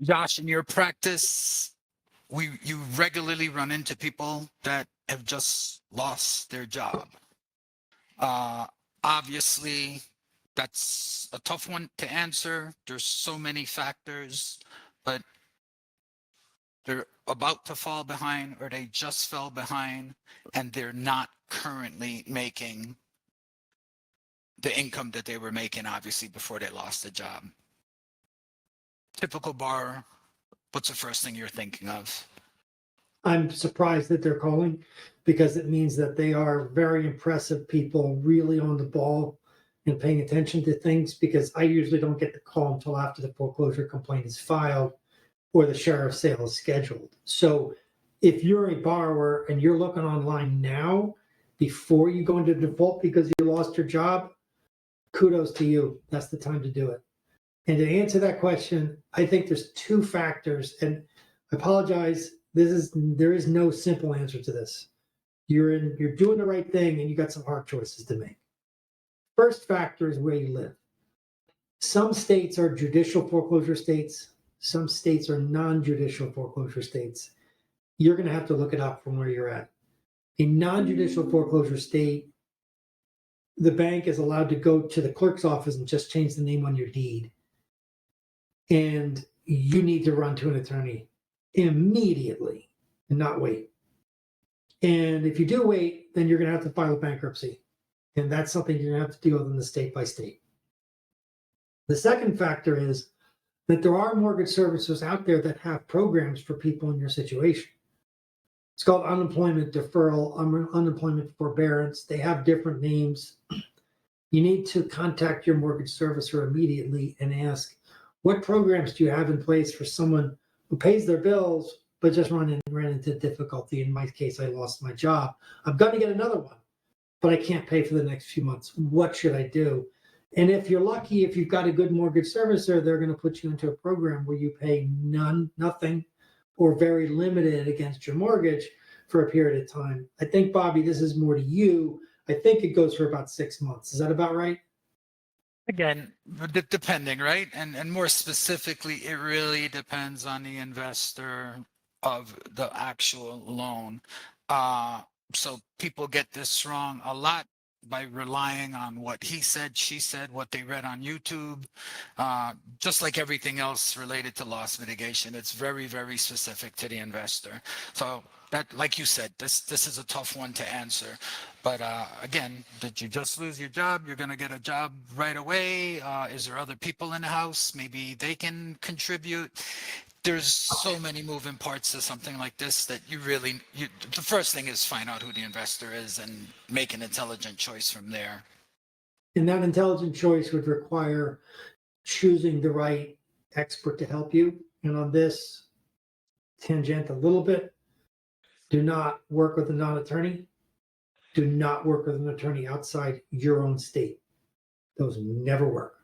Josh, in your practice, you regularly run into people that have just lost their job. Uh, Obviously, that's a tough one to answer. There's so many factors, but they're about to fall behind or they just fell behind and they're not currently making the income that they were making, obviously, before they lost the job. Typical borrower, what's the first thing you're thinking of? I'm surprised that they're calling because it means that they are very impressive people, really on the ball and paying attention to things, because I usually don't get the call until after the foreclosure complaint is filed or the sheriff's sale is scheduled. So if you're a borrower and you're looking online now before you go into default because you lost your job, kudos to you. That's the time to do it. And to answer that question, I think there's two factors, and I apologize. There is no simple answer to this. You're doing the right thing and you got some hard choices to make. First factor is where you live. Some states are judicial foreclosure states. Some states are non-judicial foreclosure states. You're going to have to look it up from where you're at. A non-judicial foreclosure state, the bank is allowed to go to the clerk's office and just change the name on your deed. And you need to run to an attorney immediately and not wait. And if you do wait, then you're going to have to file a bankruptcy. And that's something you're going to have to deal with in the state by state. The second factor is that there are mortgage servicers out there that have programs for people in your situation. It's called unemployment deferral, unemployment forbearance. They have different names. You need to contact your mortgage servicer immediately and ask, what programs do you have in place for someone who pays their bills, but just ran into difficulty? In my case, I lost my job. I'm going to get another one, but I can't pay for the next few months. What should I do? And if you're lucky, if you've got a good mortgage servicer, they're going to put you into a program where you pay nothing, or very limited against your mortgage for a period of time. I think, Bobby, this is more to you. I think it goes for about 6 months. Is that about right? Again, depending, right? And more specifically, it really depends on the investor of the actual loan. So people get this wrong a lot by relying on what he said, she said, what they read on YouTube. Just like everything else related to loss mitigation, it's very, very specific to the investor. So that, like you said, this is a tough one to answer. But again, did you just lose your job? You're going to get a job right away. Is there other people in the house? Maybe they can contribute. There's so many moving parts to something like this that the first thing is find out who the investor is and make an intelligent choice from there. And that intelligent choice would require choosing the right expert to help you. And on this, tangent a little bit, do not work with a non-attorney. Do not work with an attorney outside your own state. Those never work.